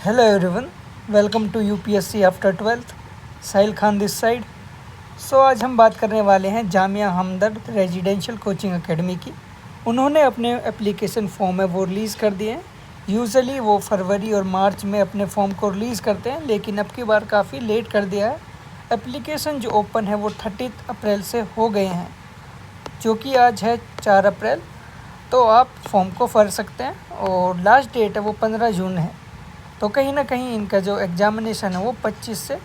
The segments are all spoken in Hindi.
Hello everyone, welcome to UPSC after 12th. Sahil Khan this side. आज हम बात करने वाले हैं जामिया हमदर्द रेजिडेंशियल कोचिंग एकेडमी की। उन्होंने अपने एप्लीकेशन फॉर्म है वो रिलीज़ कर दिए हैं। यूजुअली वो फरवरी और मार्च में अपने फॉर्म को रिलीज़ करते हैं, लेकिन अब की बार काफ़ी लेट कर दिया है। एप्लीकेशन जो ओपन है वो 30 अप्रैल से हो गए हैं, जो कि आज है 4 अप्रैल। तो आप फॉर्म को भर सकते हैं और लास्ट डेट है वो 15 जून है। तो कहीं ना कहीं इनका जो एग्ज़ामिनेशन है वो 25 से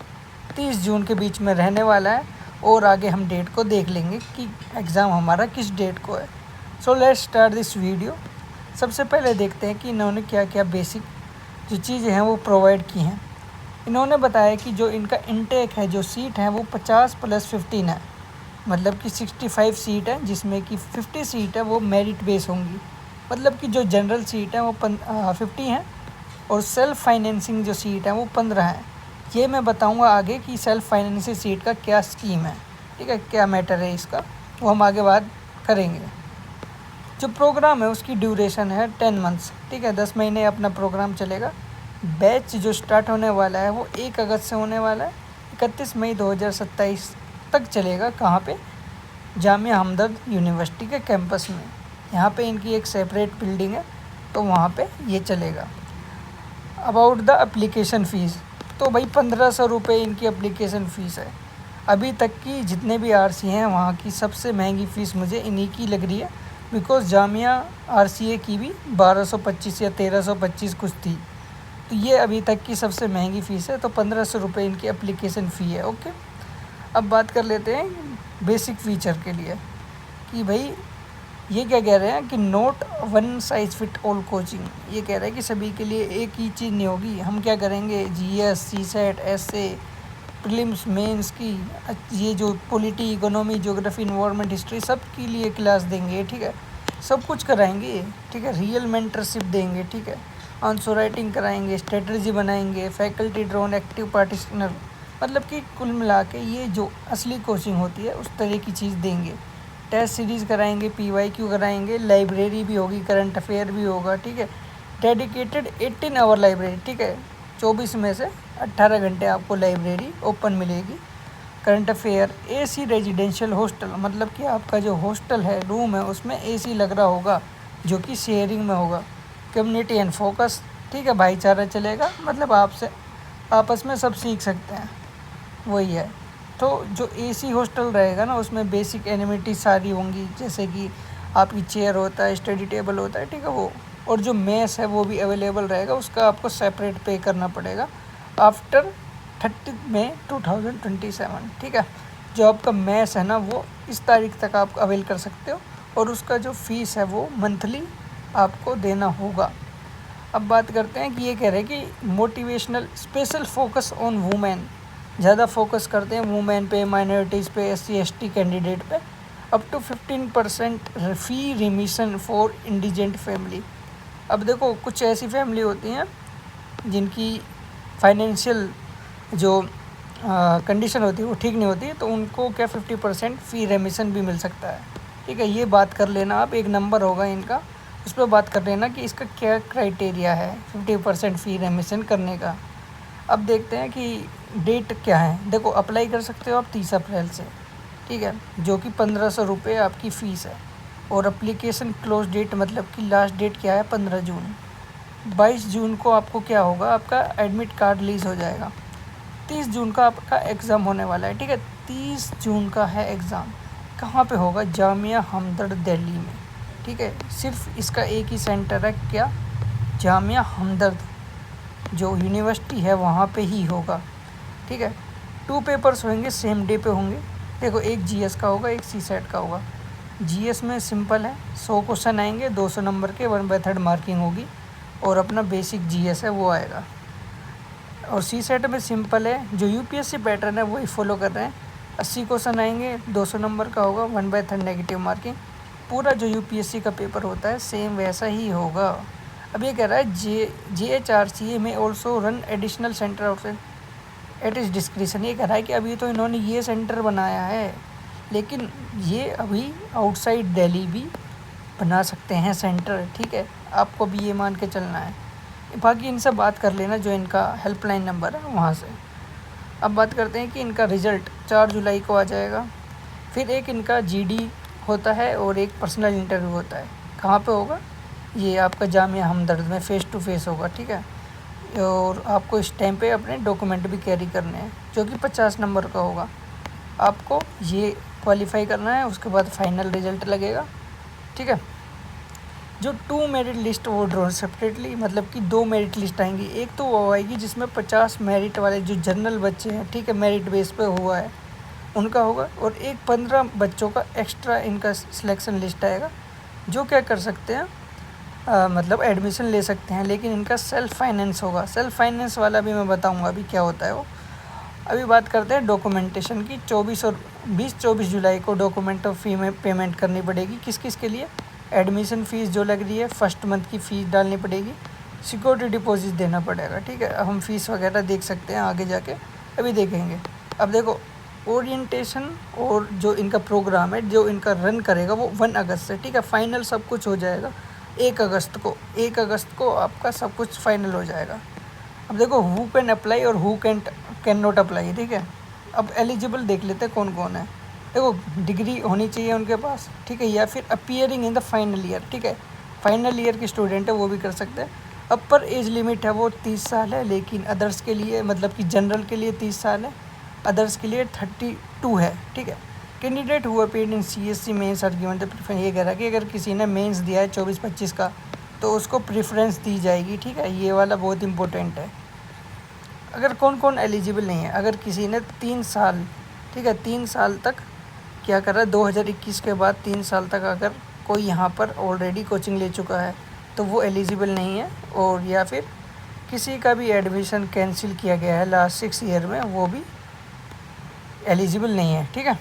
30 जून के बीच में रहने वाला है, और आगे हम डेट को देख लेंगे कि एग्ज़ाम हमारा किस डेट को है। So let's start this video. सबसे पहले देखते हैं कि इन्होंने क्या क्या बेसिक जो चीज़ें हैं वो प्रोवाइड की हैं। इन्होंने बताया कि जो इनका इनटेक है, जो सीट है वो 50+15 है, मतलब कि 65 सीट है, जिसमें कि 50 सीट है वो मेरिट बेस होंगी। मतलब कि जो जनरल सीट है वो 50 हैं, और सेल्फ़ फाइनेंसिंग जो सीट है वो 15 है। ये मैं बताऊंगा आगे कि सेल्फ़ फाइनेंसिंग सीट का क्या स्कीम है, ठीक है, क्या मैटर है इसका, वो हम आगे बात करेंगे। जो प्रोग्राम है उसकी ड्यूरेशन है 10 मंथ्स, ठीक है, 10 महीने अपना प्रोग्राम चलेगा। बैच जो स्टार्ट होने वाला है वो 1 अगस्त से होने वाला है, 31 मई 2027 तक चलेगा। कहाँ पे? जामिया हमदर्द यूनिवर्सिटी के कैंपस में। यहाँ पे इनकी एक सेपरेट बिल्डिंग है, तो वहाँ पे ये चलेगा। अबाउट द एप्लीकेशन फ़ीस, तो भाई 1500 रुपये इनकी एप्लीकेशन फ़ीस है। अभी तक की जितने भी आरसी हैं वहाँ की सबसे महंगी फ़ीस मुझे इन्हीं की लग रही है, बिकॉज़ जामिया आरसीए की भी 1225 या 1325 कुछ थी। तो ये अभी तक की सबसे महंगी फ़ीस है, तो 1500 रुपये इनकी एप्लीकेशन फ़ी है। ओके, अब बात कर लेते हैं बेसिक फ़ीचर के लिए कि भाई ये क्या कह रहे हैं कि note one size fit all coaching. ये कह रहे हैं कि सभी के लिए एक ही चीज़ नहीं होगी। हम क्या करेंगे, GS, CSAT, SA, prelims, mains की, ये जो polity, economy, geography, environment, history, सब के लिए क्लास देंगे, ठीक है, सब कुछ कराएंगे, ठीक है, रियल मेंटरशिप देंगे, ठीक है, आंसर राइटिंग कराएंगे, स्ट्रेटजी बनाएंगे, फैकल्टी ड्रोन, एक्टिव पार्टिसिपेंट, मतलब कि कुल मिला के ये जो असली कोचिंग होती है उस तरह की चीज़ देंगे। टेस्ट सीरीज़ कराएंगे, पीवाईक्यू कराएंगे, लाइब्रेरी भी होगी, करंट अफेयर भी होगा, ठीक है, डेडिकेटेड 18 आवर लाइब्रेरी, ठीक है, 24 में से 18 घंटे आपको लाइब्रेरी ओपन मिलेगी। Current affair, AC residential hostel, मतलब कि आपका जो हॉस्टल है, रूम है, उसमें एसी लग रहा होगा, जो कि शेयरिंग में होगा। कम्युनिटी एंड फोकस, ठीक है, भाईचारा चलेगा, मतलब आपसे आपस में सब सीख सकते हैं, वही है। तो जो एसी हॉस्टल रहेगा ना, उसमें बेसिक एनिमिटी सारी होंगी, जैसे कि आपकी चेयर होता है, स्टडी टेबल होता है, ठीक है, वो, और जो मेस है वो भी अवेलेबल रहेगा, उसका आपको सेपरेट पे करना पड़ेगा आफ्टर 30 मई 2027, ठीक है। जो आपका मेस है ना वो इस तारीख तक आप अवेल कर सकते हो, और उसका जो फ़ीस है वो मंथली आपको देना होगा। अब बात करते हैं कि ये कह रहे हैं कि motivational special focus on women, ज़्यादा फोकस करते हैं वुमेन पे, माइनॉरिटीज़ पे, SC ST कैंडिडेट पे। Up to 15% fee remission for indigent family. अब देखो, कुछ ऐसी फैमिली होती हैं जिनकी फाइनेंशियल जो कंडीशन होती है वो ठीक नहीं होती, तो उनको क्या 50% फ़ी रेमिशन भी मिल सकता है, ठीक है। ये बात कर लेना आप, एक नंबर होगा इनका, उस पर बात कर लेना कि इसका क्या क्राइटेरिया है 50% फ़ी रेमिशन करने का। अब देखते हैं कि डेट क्या है। देखो, अप्लाई कर सकते हो आप 30 अप्रैल से, ठीक है, जो कि 1500 रुपये आपकी फ़ीस है। और एप्लीकेशन क्लोज डेट, मतलब कि लास्ट डेट क्या है, 15 जून। 22 जून को आपको क्या होगा, आपका एडमिट कार्ड रिलीज़ हो जाएगा। 30 जून का आपका एग्ज़ाम होने वाला है, ठीक है, 30 जून का है एग्ज़ाम। कहाँ पे होगा? जामिया हमदर्द दिल्ली में, ठीक है। सिर्फ इसका एक ही सेंटर है, क्या? जामिया हमदर्द जो यूनिवर्सिटी है वहाँ पे ही होगा, ठीक है। 2 पेपर्स होंगे, सेम डे पे होंगे। देखो, एक जीएस का होगा, एक सीसेट का होगा। जीएस में सिंपल है, 100 क्वेश्चन आएंगे, 200 नंबर के, 1/3 मार्किंग होगी, और अपना बेसिक जीएस है वो आएगा। और सीसेट में सिंपल है, जो यूपीएससी पैटर्न है वही फॉलो कर रहे हैं। 80 क्वेश्चन आएंगे, 200 नंबर का होगा, 1/3 नेगेटिव मार्किंग। पूरा जो यूपीएससी का पेपर होता है सेम वैसा ही होगा। अब ये कह रहा है JHRCA में also run additional centre outside eight is description. ये कह रहा है कि अभी तो इन्होंने ये सेंटर बनाया है, लेकिन ये अभी आउटसाइड दिल्ली भी बना सकते हैं सेंटर, ठीक है, आपको भी ये मान के चलना है। बाकी इनसे बात कर लेना जो इनका हेल्पलाइन नंबर है वहाँ से। अब बात करते हैं कि इनका रिज़ल्ट 4 जुलाई को आ जाएगा। फिर एक इनका जीडी होता है और एक पर्सनल इंटरव्यू होता है। कहाँ पे होगा? ये आपका जामिया हमदर्द में फ़ेस टू फेस होगा, ठीक है। और आपको इस टाइम पे अपने डॉक्यूमेंट भी कैरी करने हैं जो कि 50 नंबर का होगा। आपको ये क्वालिफाई करना है, उसके बाद फाइनल रिज़ल्ट लगेगा, ठीक है। जो 2 मेरिट लिस्ट वो ड्रॉ सेपरेटली, मतलब कि 2 मेरिट लिस्ट आएंगी। एक तो वो आएगी जिसमें 50 मेरिट वाले जो जनरल बच्चे हैं, ठीक है, मेरिट बेस पे हुआ है उनका होगा। और एक 15 बच्चों का एक्स्ट्रा इनका सिलेक्शन लिस्ट आएगा जो क्या कर सकते हैं, मतलब एडमिशन ले सकते हैं, लेकिन इनका सेल्फ़ फाइनेंस होगा। सेल्फ़ फाइनेंस वाला भी मैं बताऊंगा अभी क्या होता है वो। अभी बात करते हैं डॉक्यूमेंटेशन की। 24 और 24 जुलाई को डॉक्यूमेंट ऑफ फी में पेमेंट करनी पड़ेगी। किस किस के लिए? एडमिशन फ़ीस जो लग रही है, फर्स्ट मंथ की फ़ीस डालनी पड़ेगी, सिक्योरिटी डिपॉजिट देना पड़ेगा, ठीक है। अब हम फ़ीस वगैरह देख सकते हैं आगे जाके, अभी देखेंगे। अब देखो ओरिएंटेशन और जो इनका प्रोग्राम है जो इनका रन करेगा वो 1 अगस्त से, ठीक है। फाइनल सब कुछ हो जाएगा 1 अगस्त को आपका सब कुछ फाइनल हो जाएगा। अब देखो हु कैन अप्लाई और हु कैन नॉट अप्लाई, ठीक है। अब एलिजिबल देख लेते हैं कौन कौन है। देखो डिग्री होनी चाहिए उनके पास, ठीक है, या फिर appearing in the final year, ठीक है। फाइनल ईयर के स्टूडेंट है वो भी कर सकते हैं। अपर एज लिमिट है वो 30 साल है, लेकिन अदर्स के लिए, मतलब कि जनरल के लिए 30 साल है, अदर्स के लिए 32 है, ठीक है। कैंडिडेट हुआ appeared in CSC mains are given the preference. ये कह रहा है कि अगर किसी ने मेंस दिया है 24-25 का तो उसको प्रेफरेंस दी जाएगी, ठीक है। ये वाला बहुत इंपॉर्टेंट है। अगर कौन कौन एलिजिबल नहीं है, अगर किसी ने 3 साल, ठीक है, 3 साल तक क्या कर रहा है, 2021 के बाद 3 साल तक अगर कोई यहाँ पर ऑलरेडी कोचिंग ले चुका है तो वो एलिजिबल नहीं है। और या फिर किसी का भी एडमिशन कैंसिल किया गया है लास्ट 6 ईयर में, वो भी एलिजिबल नहीं है, ठीक है।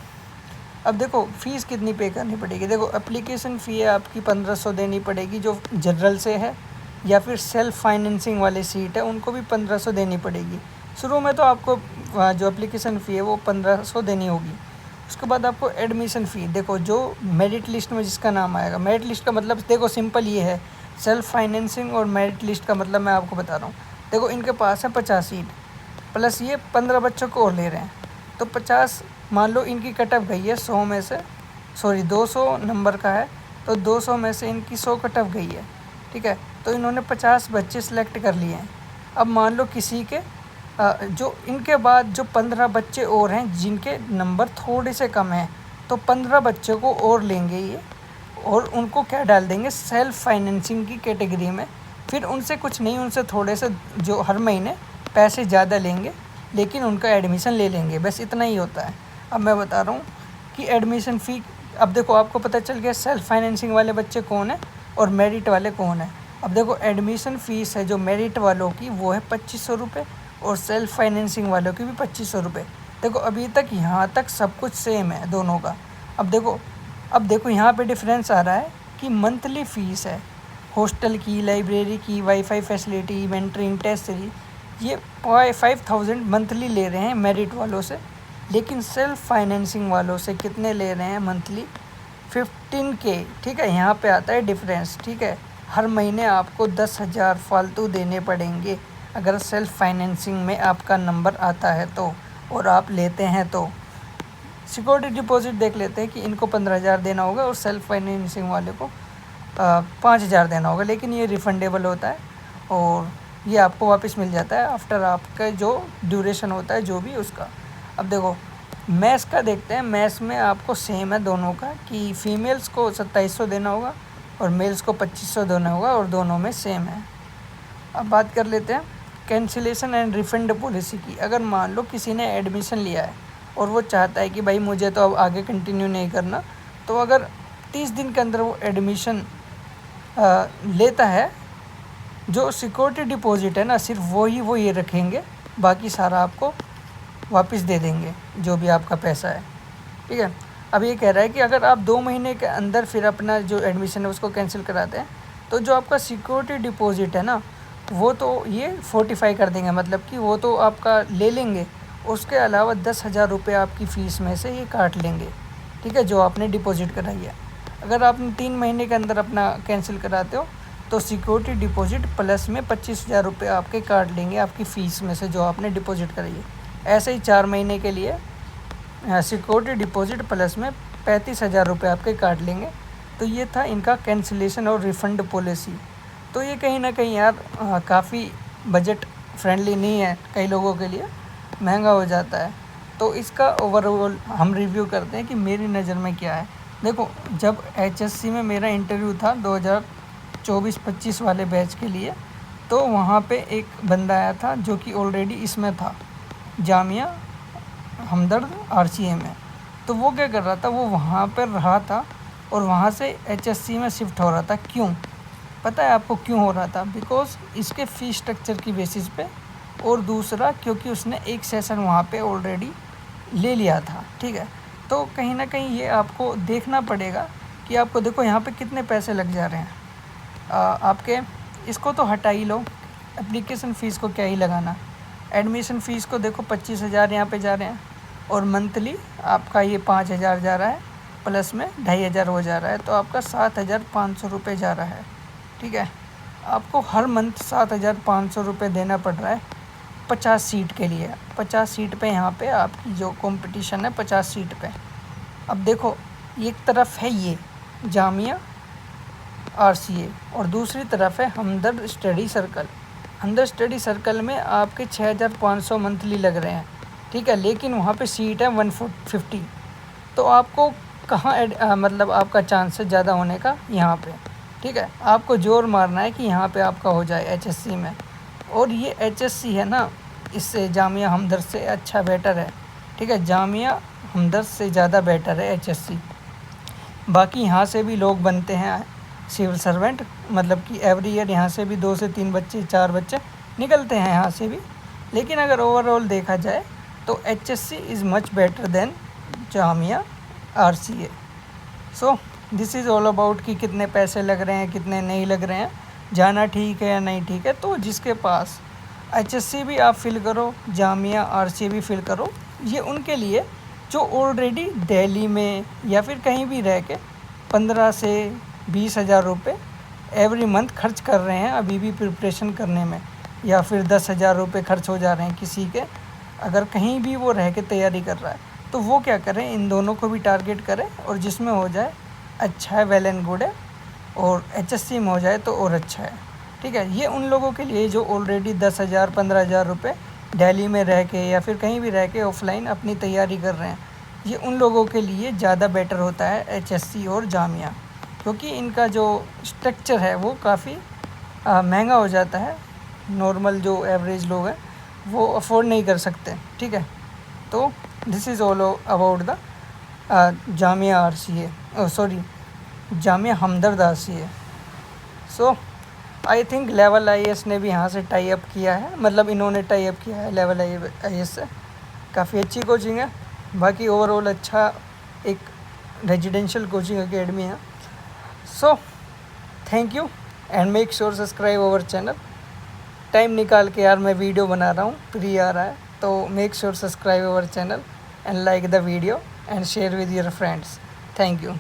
अब देखो फ़ीस कितनी पे करनी पड़ेगी। देखो एप्लीकेशन फ़ी है आपकी 1500 देनी पड़ेगी जो जनरल से है, या फिर सेल्फ़ फाइनेंसिंग वाले सीट है उनको भी 1500 देनी पड़ेगी। शुरू में तो आपको जो एप्लीकेशन फ़ी है वो 1500 देनी होगी। उसके बाद आपको एडमिशन फ़ी, देखो जो मेरिट लिस्ट में जिसका नाम आएगा, मेरिट लिस्ट का मतलब देखो सिंपल ये है, सेल्फ़ फाइनेंसिंग और मेरिट लिस्ट का मतलब मैं आपको बता रहा हूँ। देखो इनके पास है 50 सीट, प्लस ये 15 बच्चों को और ले रहे हैं, तो 50, मान लो इनकी कट ऑफ गई है 100 में से, सॉरी 200 नंबर का है, तो 200 में से इनकी 100 कट ऑफ गई है, ठीक है। तो इन्होंने 50 बच्चे सिलेक्ट कर लिए हैं। अब मान लो किसी के जो इनके बाद जो 15 बच्चे और हैं जिनके नंबर थोड़े से कम हैं, तो 15 बच्चों को और लेंगे ये, और उनको क्या डाल देंगे, सेल्फ़ फाइनेंसिंग की कैटेगरी में। फिर उनसे कुछ नहीं, उनसे थोड़े से जो हर महीने पैसे ज़्यादा लेंगे, लेकिन उनका एडमिशन ले लेंगे, बस इतना ही होता है। अब मैं बता रहा हूँ कि एडमिशन फ़ी, अब देखो आपको पता चल गया सेल्फ़ फाइनेंसिंग वाले बच्चे कौन है और मेरिट वाले कौन है। अब देखो एडमिशन फ़ीस है जो मेरिट वालों की वो है 2500 रुपये, और सेल्फ़ फाइनेंसिंग वालों की भी 2500 रुपये। देखो अभी तक यहाँ तक सब कुछ सेम है दोनों का। अब देखो यहाँ पे डिफरेंस आ रहा है कि मंथली फ़ीस है हॉस्टल की, लाइब्रेरी की, wifi facility, mentoring, test series, ये 5000 मंथली ले रहे हैं मेरिट वालों से, लेकिन सेल्फ़ फाइनेंसिंग वालों से कितने ले रहे हैं मंथली, 15K, ठीक है। यहाँ पे आता है डिफरेंस, ठीक है। हर महीने आपको 10,000 फालतू देने पड़ेंगे अगर सेल्फ़ फाइनेंसिंग में आपका नंबर आता है तो, और आप लेते हैं तो। सिक्योरिटी डिपॉजिट देख लेते हैं कि इनको 15,000 देना होगा और सेल्फ़ फाइनेंसिंग वाले को 5,000 देना होगा, लेकिन ये रिफ़ंडेबल होता है और ये आपको वापस मिल जाता है आफ्टर आपका जो ड्यूरेशन होता है जो भी उसका। अब देखो मैथ्स का देखते हैं। मैथ्स में आपको सेम है दोनों का कि फ़ीमेल्स को 2700 देना होगा और मेल्स को 2500 देना होगा, और दोनों में सेम है। अब बात कर लेते हैं कैंसिलेशन एंड रिफ़ंड पॉलिसी की। अगर मान लो किसी ने एडमिशन लिया है और वो चाहता है कि भाई मुझे तो अब आगे कंटिन्यू नहीं करना, तो अगर 30 दिन के अंदर वो एडमिशन लेता है, जो सिक्योरिटी डिपॉजिट है ना सिर्फ वो ये रखेंगे, बाकी सारा आपको वापस दे देंगे जो भी आपका पैसा है, ठीक है। अब ये कह रहा है कि अगर आप 2 महीने के अंदर फिर अपना जो एडमिशन है उसको कैंसिल कराते हैं, तो जो आपका सिक्योरिटी डिपॉजिट है ना वो तो ये 45 कर देंगे, मतलब कि वो तो आपका ले लेंगे, उसके अलावा 10,000 रुपये आपकी फ़ीस में से ये काट लेंगे, ठीक है, जो आपने डिपॉजिट कराई है। अगर आपने 3 महीने के अंदर अपना कैंसिल कराते हो तो सिक्योरिटी डिपॉजिट प्लस में 25,000 रुपये आपके काट लेंगे आपकी फ़ीस में से जो आपने डिपॉजिट कराई है। ऐसे ही 4 महीने के लिए सिक्योरिटी डिपॉजिट प्लस में 35,000 रुपये आपके काट लेंगे। तो ये था इनका कैंसिलेशन और रिफ़ंड पॉलिसी। तो ये कहीं ना कहीं यार काफ़ी बजट फ्रेंडली नहीं है, कई लोगों के लिए महंगा हो जाता है। तो इसका ओवरऑल हम रिव्यू करते हैं कि मेरी नज़र में क्या है। देखो, जब HSC में मेरा इंटरव्यू था 2024-25 वाले बैच के लिए, तो वहाँ पे एक बंदा आया था जो कि ऑलरेडी इसमें था, जामिया हमदर्द RCA में। तो वो क्या कर रहा था, वो वहाँ पर रहा था और वहाँ से HSC में शिफ्ट हो रहा था। क्यों पता है आपको क्यों हो रहा था? बिकॉज़ इसके फ़ीस स्ट्रक्चर की बेसिस पे, और दूसरा क्योंकि उसने एक सेशन वहाँ पे ऑलरेडी ले लिया था। ठीक है, तो कहीं ना कहीं ये आपको देखना पड़ेगा कि आपको देखो यहाँ पे कितने पैसे लग जा रहे हैं आपके। इसको तो हटा ही लो, एप्लीकेशन फ़ीस को क्या ही लगाना। एडमिशन फ़ीस को देखो 25,000 यहाँ पे जा रहे हैं, और मंथली आपका ये 5,000 जा रहा है, प्लस में 2,500 हो जा रहा है, तो आपका 7,500 रुपये जा रहा है। ठीक है, आपको हर मंथ 7,500 रुपये देना पड़ रहा है 50 सीट के लिए। 50 सीट पे यहाँ पे आपकी जो कंपटीशन है 50 सीट पे। अब देखो, एक तरफ है ये जामिया RCA और दूसरी तरफ है हमदर्द स्टडी सर्कल। हमदर्द स्टडी सर्कल में आपके 6,500 मंथली लग रहे हैं। ठीक है, लेकिन वहाँ पे सीट है 150। तो आपको कहाँ मतलब आपका चांस है ज़्यादा होने का यहाँ पे। ठीक है, आपको जोर मारना है कि यहाँ पे आपका हो जाए HSC में। और ये HSC है ना, इससे जामिया हमदर्द से अच्छा बेटर है। ठीक है, जामिया हमदर्द से ज़्यादा बेटर है HSC। बाकी यहाँ से भी लोग बनते हैं सिविल सर्वेंट, मतलब कि एवरी ईयर यहाँ से भी 2 से 3 बच्चे 4 बच्चे निकलते हैं यहाँ से भी। लेकिन अगर ओवरऑल देखा जाए तो HSC is much better than Jamia RCA। So this is all about कि कितने पैसे लग रहे हैं, कितने नहीं लग रहे हैं, जाना ठीक है या नहीं ठीक है। तो जिसके पास HSC भी आप फिल करो, जामिया RCA भी फिल करो, ये उनके लिए जो ऑलरेडी दिल्ली में या फिर कहीं भी रह के 15 से 20,000 रुपये एवरी मंथ खर्च कर रहे हैं अभी भी प्रिपरेशन करने में, या फिर 10,000 रुपये खर्च हो जा रहे हैं किसी के, अगर कहीं भी वो रह के तैयारी कर रहा है, तो वो क्या करें, इन दोनों को भी टारगेट करें और जिसमें हो जाए अच्छा है, वेल एंड गुड है, और HSC में हो जाए तो और अच्छा है। ठीक है, ये उन लोगों के लिए जो ऑलरेडी 10,000 15,000 रुपये दिल्ली में रह के या फिर कहीं भी रह के ऑफलाइन अपनी तैयारी कर रहे हैं, ये उन लोगों के लिए ज़्यादा बेटर होता है HSC और जामिया, क्योंकि इनका जो स्ट्रक्चर है वो काफ़ी महंगा हो जाता है। नॉर्मल जो एवरेज लोग हैं वो अफोर्ड नहीं कर सकते। ठीक है, तो this is all about the Jamia RCA, sorry Jamia Hamdard RCA। So I think level IAS ने भी यहाँ से टाई अप किया है, मतलब इन्होंने टाई अप किया है लेवल IAS से। काफ़ी अच्छी कोचिंग है, बाकी ओवरऑल अच्छा एक रेजिडेंशियल कोचिंग एकेडमी है। So thank you and make sure subscribe our channel. Time निकाल के यार मैं वीडियो बना रहा हूँ, फ्री आ रहा है, तो make sure subscribe our channel and like the video and share with your friends. Thank you.